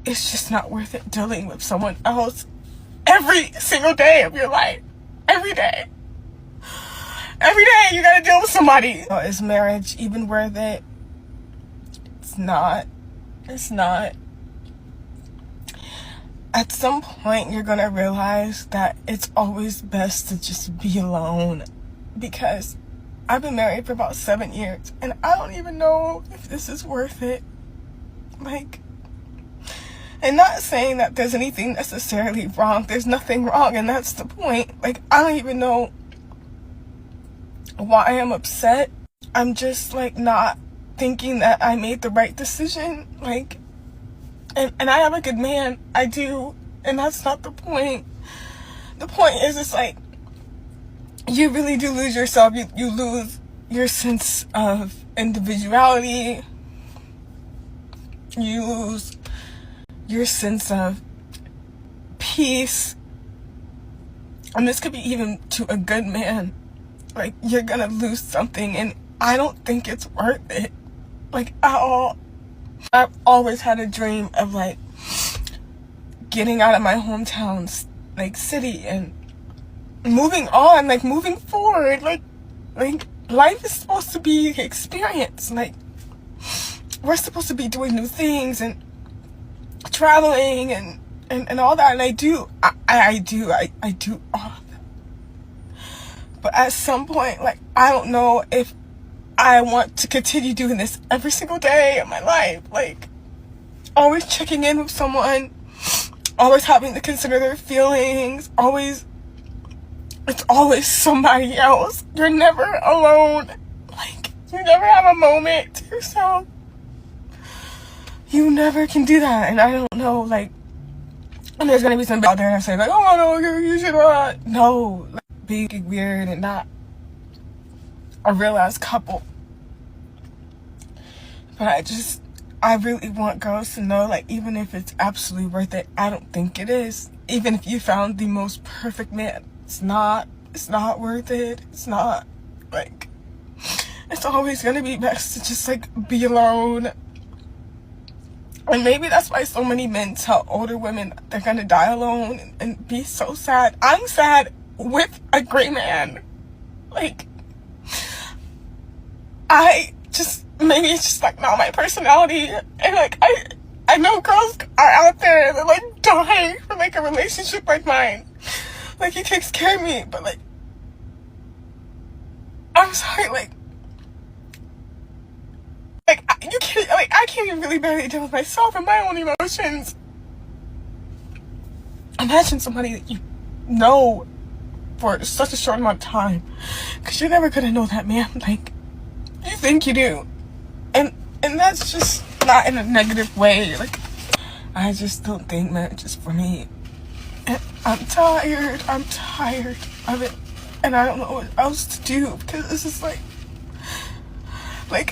it's just not worth it dealing with someone else every single day of your life. Every day. Every day you gotta deal with somebody. Oh, is marriage even worth it? It's not. It's not. At some point, you're gonna realize that it's always best to just be alone. Because I've been married for about 7 years, and I don't even know if this is worth it. Like, and not saying that there's anything necessarily wrong. There's nothing wrong, and that's the point. Like, I don't even know why I'm upset. I'm just, like, not thinking that I made the right decision. Like, and I have a good man. I do. And that's not the point. The point is, it's like, you really do lose yourself. You lose your sense of individuality. You lose your sense of peace. And this could be even to a good man. Like, you're gonna lose something, and I don't think it's worth it. Like, at all. I've always had a dream of, like, getting out of my hometown, like, city and moving on, like, moving forward. Like life is supposed to be an experience. Like, we're supposed to be doing new things and traveling and all that. And I do all of that. But at some point, like, I don't know if I want to continue doing this every single day of my life. Like, always checking in with someone, always having to consider their feelings, it's always somebody else. You're never alone. Like, you never have a moment to yourself. You never can do that. And I don't know, like, and there's gonna be somebody out there that say, like, oh no, you should not. No, like, being weird and not a real-ass couple. But I really want girls to know, like, even if it's absolutely worth it, I don't think it is. Even if you found the most perfect man, it's not worth it. It's not. Like, it's always gonna be best to just, like, be alone. And maybe that's why so many men tell older women they're gonna die alone and be so sad. I'm sad with a great man. Like, maybe it's just, like, not my personality. And, like, I know girls are out there and they're, like, dying for, like, a relationship like mine. Like, he takes care of me, but, like, I'm sorry, like, I can't even really barely deal with myself and my own emotions. Imagine somebody that you know for such a short amount of time, because you're never gonna know that man like you think you do, and that's just not in a negative way. Like, I just don't think marriage is for me. And I'm tired of it, and I don't know what else to do, because this is like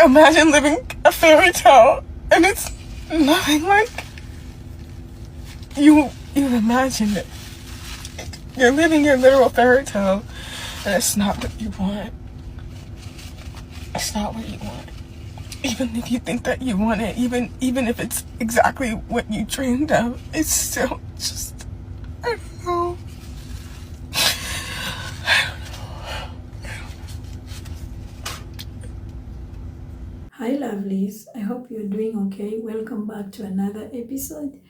imagine living a fairy tale and it's nothing like you imagined it. You're living your literal fairy tale, and it's not what you want. It's not what you want. Even if you think that you want it, even if it's exactly what you dreamed of, it's still just, I don't know. Hi lovelies, I hope you're doing okay. Welcome back to another episode.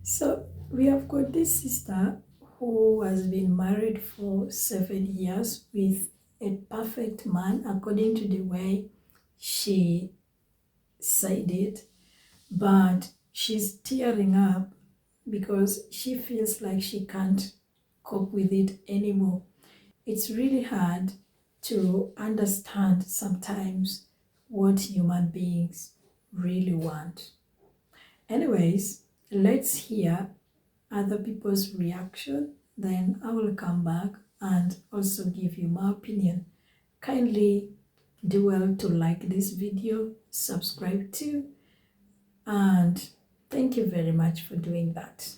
So we have got this sister who has been married for 7 years with a perfect man according to the way she said it, but she's tearing up because she feels like she can't cope with it anymore. It's really hard to understand sometimes what human beings really want. Anyways, let's hear other people's reaction, then I will come back and also give you my opinion. Kindly do well to like this video, subscribe too, and thank you very much for doing that.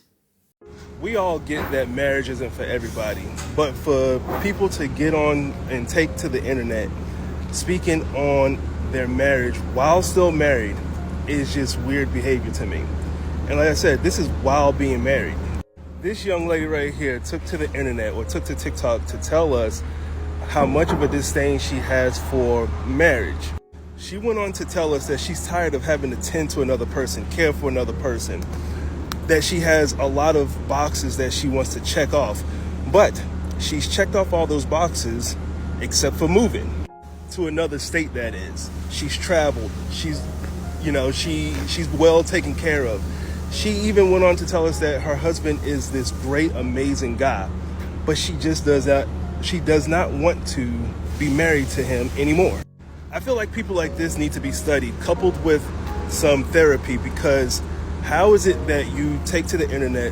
We all get that marriage isn't for everybody, but for people to get on and take to the internet speaking on their marriage while still married is just weird behavior to me. And like I said, this is while being married. This young lady right here took to the internet or took to TikTok to tell us how much of a disdain she has for marriage. She went on to tell us that she's tired of having to tend to another person, care for another person, that she has a lot of boxes that she wants to check off. But she's checked off all those boxes except for moving to another state, that is. She's traveled. She's well taken care of. She even went on to tell us that her husband is this great, amazing guy, but she does not want to be married to him anymore. I feel like people like this need to be studied, coupled with some therapy, because how is it that you take to the internet,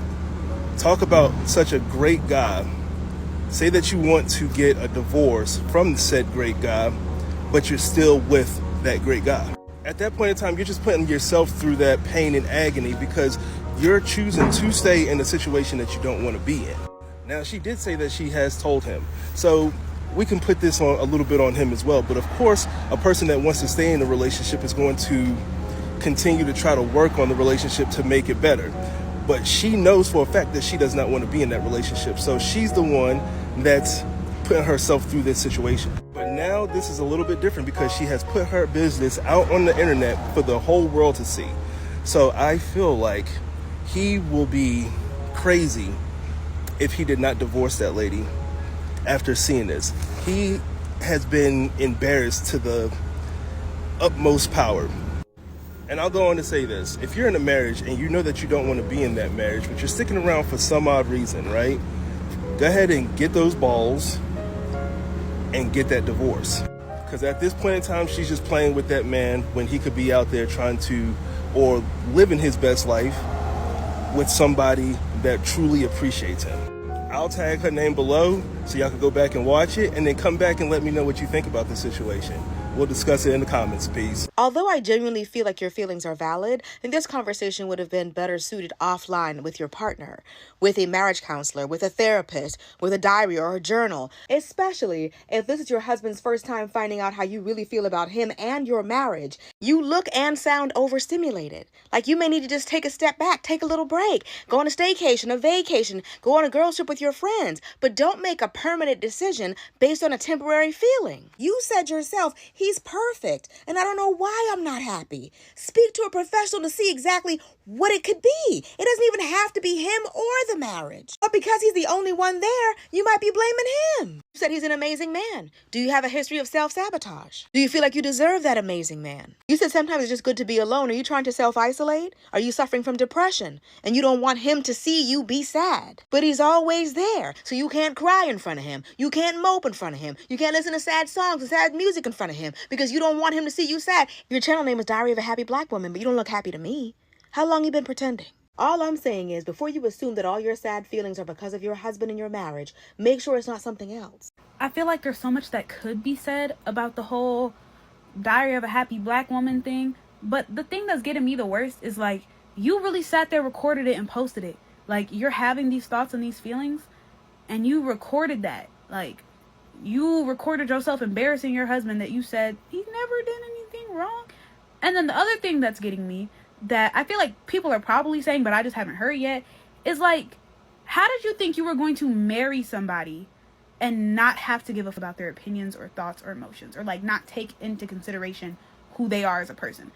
talk about such a great guy, say that you want to get a divorce from said great guy, but you're still with that great guy? At that point in time, you're just putting yourself through that pain and agony because you're choosing to stay in a situation that you don't want to be in. Now, she did say that she has told him, so we can put this on a little bit on him as well. But of course, a person that wants to stay in a relationship is going to continue to try to work on the relationship to make it better. But she knows for a fact that she does not want to be in that relationship. So she's the one that's putting herself through this situation. But now this is a little bit different because she has put her business out on the internet for the whole world to see. So I feel like he will be crazy if he did not divorce that lady after seeing this. He has been embarrassed to the utmost power. And I'll go on to say this. If you're in a marriage and you know that you don't want to be in that marriage, but you're sticking around for some odd reason, right? Go ahead and get those balls and get that divorce. Because at this point in time, she's just playing with that man when he could be out there trying to, or living his best life with somebody that truly appreciates him. I'll tag her name below so y'all can go back and watch it and then come back and let me know what you think about the situation. We'll discuss it in the comments. Peace. Although I genuinely feel like your feelings are valid, then this conversation would have been better suited offline with your partner, with a marriage counselor, with a therapist, with a diary or a journal, especially if this is your husband's first time finding out how you really feel about him and your marriage. You look and sound overstimulated. Like you may need to just take a step back, take a little break, go on a staycation, a vacation, go on a girls trip with your friends, but don't make a permanent decision based on a temporary feeling. You said yourself, he's perfect, and I don't know why I'm not happy. Speak to a professional to see exactly what it could be. It doesn't even have to be him or the marriage. But because he's the only one there, you might be blaming him. You said he's an amazing man. Do you have a history of self-sabotage? Do you feel like you deserve that amazing man? You said sometimes it's just good to be alone. Are you trying to self-isolate? Are you suffering from depression and you don't want him to see you be sad? But he's always there, so you can't cry in front of him. You can't mope in front of him. You can't listen to sad songs and sad music in front of him because you don't want him to see you sad. Your channel name is Diary of a Happy Black Woman, but you don't look happy to me. How long you been pretending? All I'm saying is, before you assume that all your sad feelings are because of your husband and your marriage, make sure it's not something else. I feel like there's so much that could be said about the whole Diary of a Happy Black Woman thing. But the thing that's getting me the worst is, like, you really sat there, recorded it, and posted it. Like, you're having these thoughts and these feelings, and you recorded that. Like, you recorded yourself embarrassing your husband that you said he never did anything wrong. And then the other thing that's getting me, that I feel like people are probably saying, but I just haven't heard yet, is like, how did you think you were going to marry somebody and not have to give a fuck about their opinions or thoughts or emotions, or like not take into consideration who they are as a person?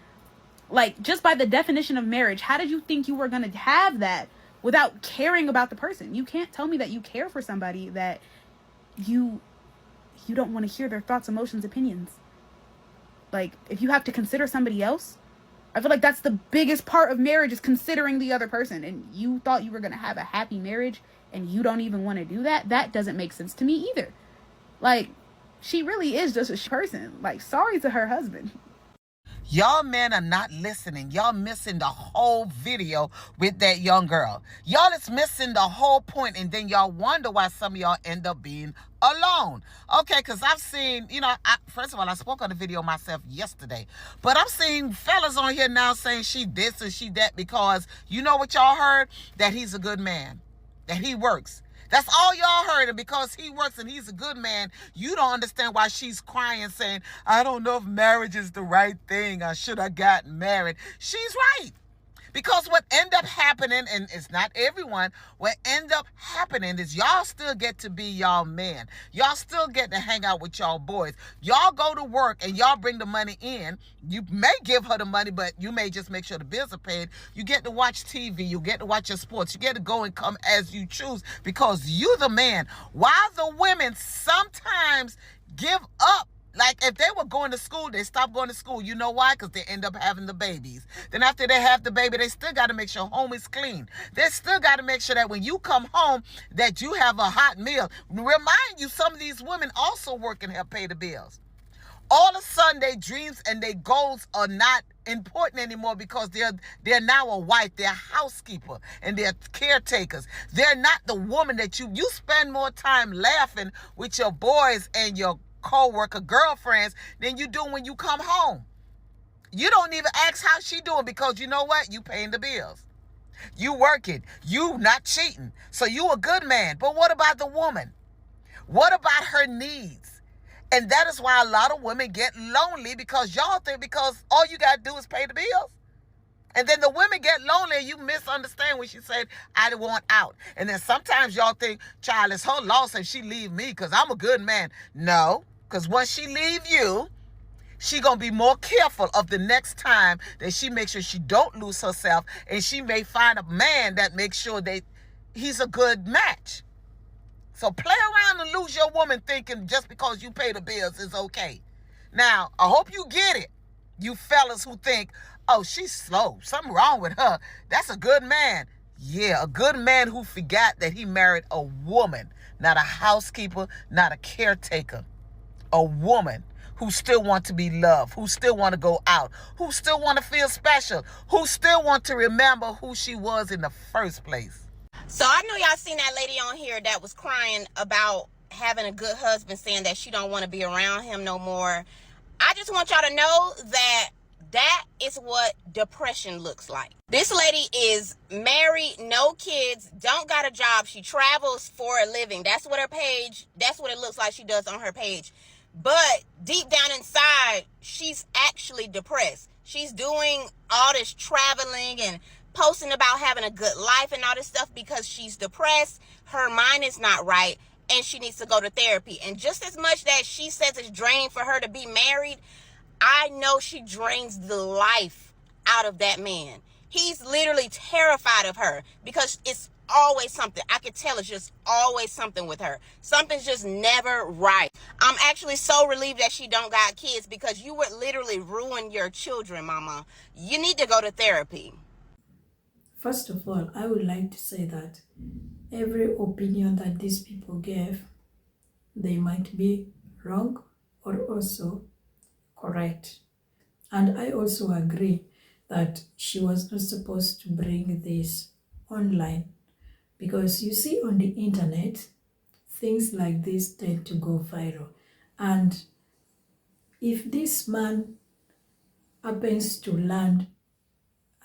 Like, just by the definition of marriage, how did you think you were going to have that without caring about the person? You can't tell me that you care for somebody that you don't want to hear their thoughts, emotions, opinions. Like, if you have to consider somebody else, I feel like that's the biggest part of marriage, is considering the other person. And you thought you were going to have a happy marriage and you don't even want to do that? That doesn't make sense to me either. Like, she really is just a person. Like, sorry to her husband. Y'all men are not listening. Y'all missing the whole video with that young girl. Y'all is missing the whole point, and then y'all wonder why some of y'all end up being alone. Okay, because I've seen, first of all, I spoke on the video myself yesterday, but I'm seeing fellas on here now saying she this and she that because you know what y'all heard? That he's a good man, that he works. That's all y'all heard. And because he works and he's a good man, you don't understand why she's crying saying, I don't know if marriage is the right thing. Or should I got married? She's right. Because what end up happening, and it's not everyone, what end up happening is y'all still get to be y'all men. Y'all still get to hang out with y'all boys. Y'all go to work and y'all bring the money in. You may give her the money, but you may just make sure the bills are paid. You get to watch TV. You get to watch your sports. You get to go and come as you choose because you the man. While the women sometimes give up. Like, if they were going to school, they stopped going to school. You know why? Because they end up having the babies. Then after they have the baby, they still got to make sure home is clean. They still got to make sure that when you come home, that you have a hot meal. Remind you, some of these women also work and help pay the bills. All of a sudden, their dreams and their goals are not important anymore because they're now a wife, they're a housekeeper, and they're caretakers. They're not the woman that you spend more time laughing with your boys and your co-worker girlfriends than you do when you come home. You don't even ask how she doing because you know what? You paying the bills. You working. You not cheating. So you a good man. But what about the woman? What about her needs? And that is why a lot of women get lonely because y'all think because all you got to do is pay the bills. And then the women get lonely and you misunderstand when she said, I want out. And then sometimes y'all think, child, it's her loss and she leave me because I'm a good man. No, because once she leave you, she going to be more careful of the next time that she makes sure she don't lose herself. And she may find a man that makes sure that he's a good match. So play around and lose your woman thinking just because you pay the bills is okay. Now, I hope you get it. You fellas who think, oh, she's slow. Something wrong with her. That's a good man. Yeah, a good man who forgot that he married a woman, not a housekeeper, not a caretaker. A woman who still want to be loved, who still want to go out, who still want to feel special, who still want to remember who she was in the first place. So I know y'all seen that lady on here that was crying about having a good husband, saying that she don't want to be around him no more. I just want y'all to know that that is what depression looks like. This lady is married, no kids, don't got a job. She travels for a living. That's what it looks like she does on her page. But deep down inside, she's actually depressed. She's doing all this traveling and posting about having a good life and all this stuff because she's depressed. Her mind is not right and she needs to go to therapy. And just as much that she says it's draining for her to be married, I know she drains the life out of that man. He's literally terrified of her because it's always something. I could tell it's just always something with her. Something's just never right. I'm actually so relieved that she don't got kids because you would literally ruin your children, mama. You need to go to therapy. First of all, I would like to say that every opinion that these people gave, they might be wrong or also correct. And I also agree that she was not supposed to bring this online because you see on the internet, things like this tend to go viral. And if this man happens to land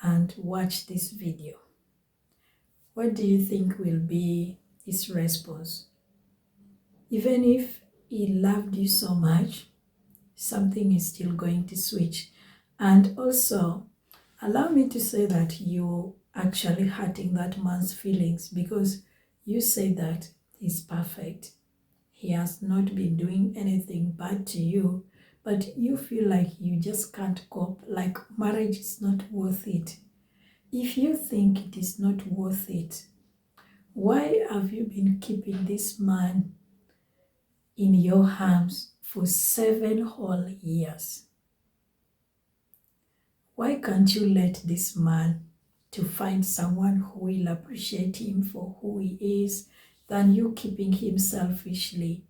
and watch this video, what do you think will be his response? Even if he loved you so much, something is still going to switch. And also, allow me to say that you're actually hurting that man's feelings because you say that he's perfect. He has not been doing anything bad to you, but you feel like you just can't cope, like marriage is not worth it. If you think it is not worth it, why have you been keeping this man in your arms for 7 whole years? Why can't you let this man to find someone who will appreciate him for who he is than you keeping him selfishly?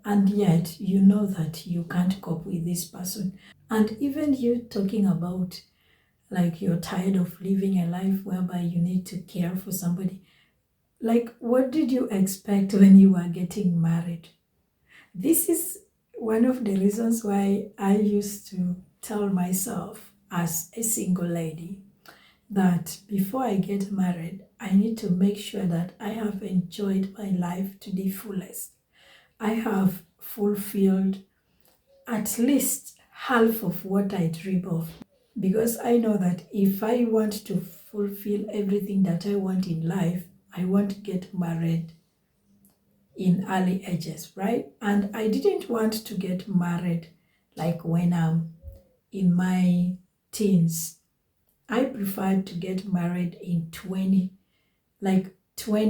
And yet you know that you can't cope with this person. And even you talking about like you're tired of living a life whereby you need to care for somebody. Like, what did you expect when you were getting married? This is one of the reasons why I used to tell myself as a single lady that before I get married, I need to make sure that I have enjoyed my life to the fullest. I have fulfilled at least half of what I dream of. Because I know that if I want to fulfill everything that I want in life, I want to get married in early ages, right? And I didn't want to get married like when I'm in my teens. I preferred to get married in 20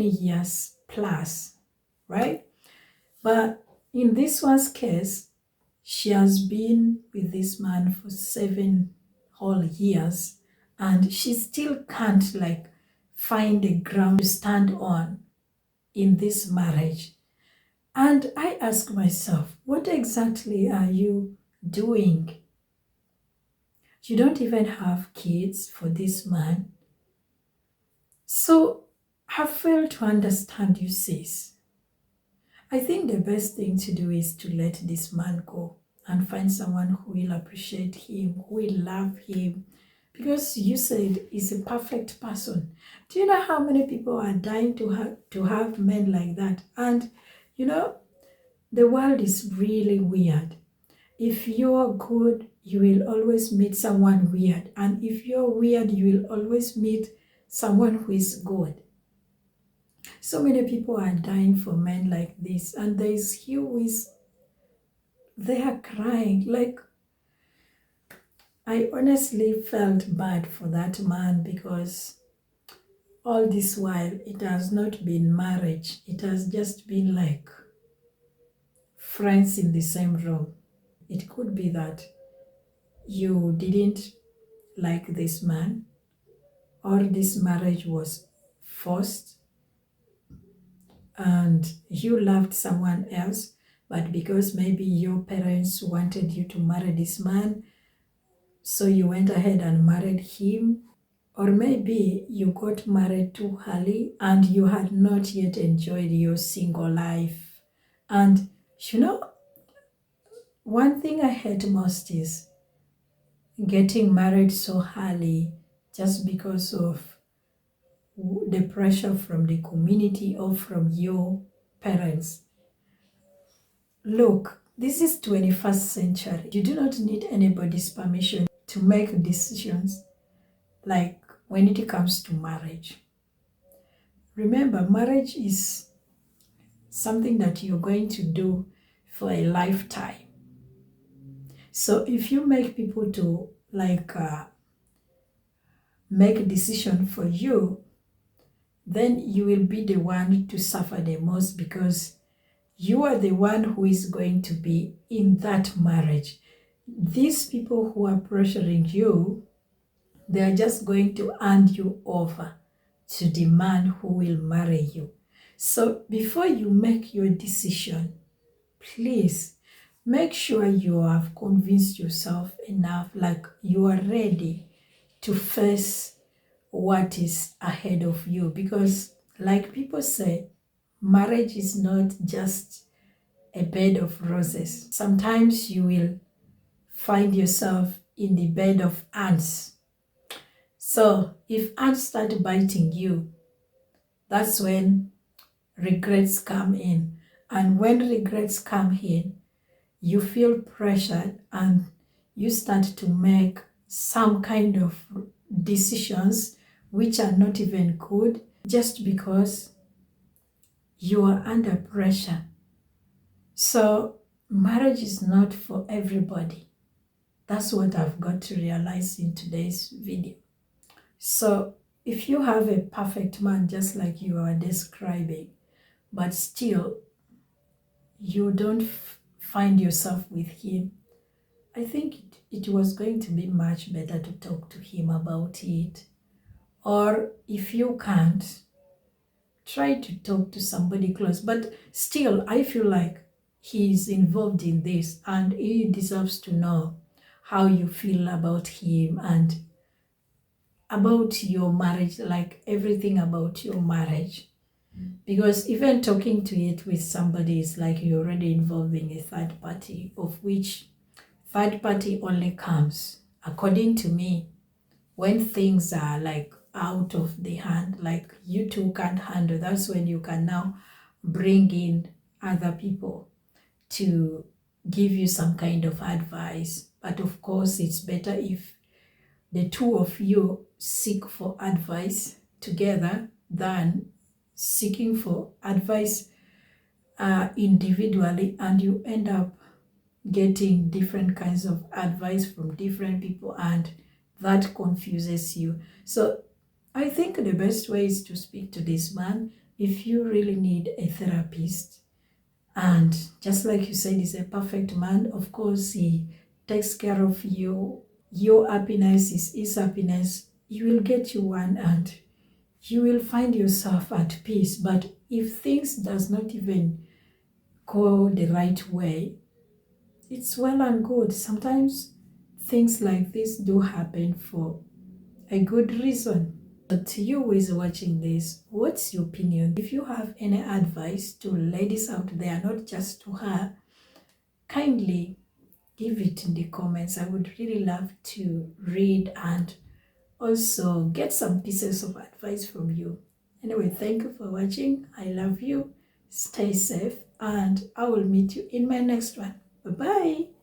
years plus, right? But in this one's case, she has been with this man for 7 whole years, and she still can't like find a ground to stand on in this marriage. And I ask myself, what exactly are you doing? You don't even have kids for this man. So I fail to understand you, sis. I think the best thing to do is to let this man go and find someone who will appreciate him, who will love him, because you said he's a perfect person. Do you know how many people are dying to have men like that? And you know, the world is really weird. If you're good, you will always meet someone weird. And if you're weird, you will always meet someone who is good. So many people are dying for men like this. And there is Hugh who is there crying. Like, I honestly felt bad for that man, because all this while it has not been marriage. It has just been like friends in the same room. It could be that you didn't like this man, or this marriage was forced and you loved someone else, but because maybe your parents wanted you to marry this man, so you went ahead and married him. Or maybe you got married too early and you had not yet enjoyed your single life. And you know, one thing I hate most is getting married so early just because of the pressure from the community or from your parents. Look, this is 21st century. You do not need anybody's permission to make decisions like when it comes to marriage. Remember, marriage is something that you're going to do for a lifetime. So if you make people to make a decision for you, then you will be the one to suffer the most, because you are the one who is going to be in that marriage. These people who are pressuring you, they are just going to hand you over to the man who will marry you. So before you make your decision, please make sure you have convinced yourself enough, like you are ready to face what is ahead of you. Because like people say, marriage is not just a bed of roses. Sometimes you will find yourself in the bed of ants. So if ants start biting you, that's when regrets come in. And when regrets come in, you feel pressured and you start to make some kind of decisions which are not even good, just because you are under pressure. So marriage is not for everybody. That's what I've got to realize in today's video. So if you have a perfect man just like you are describing, but still you don't find yourself with him, I think it was going to be much better to talk to him about it. Or if you can't, try to talk to somebody close. But still, I feel like he's involved in this and he deserves to know how you feel about him and about your marriage, like everything about your marriage. Because even talking to it with somebody is like you're already involving a third party, of which third party only comes, according to me, when things are like out of the hand, like you two can't handle. That's when you can now bring in other people to give you some kind of advice. But of course, it's better if the two of you seek for advice together than seeking for advice individually, and you end up getting different kinds of advice from different people, and that confuses you. So I think the best way is to speak to this man if you really need a therapist. And just like you said, he's a perfect man. Of course, he takes care of you. Your happiness is his happiness. He will get you one and you will find yourself at peace. But if things does not even go the right way, it's well and good. Sometimes things like this do happen for a good reason. But to you who is watching this, what's your opinion? If you have any advice to ladies out there, not just to her, kindly give it in the comments. I would really love to read and also get some pieces of advice from you. Anyway, thank you for watching. I love you. Stay safe and I will meet you in my next one. Bye-bye.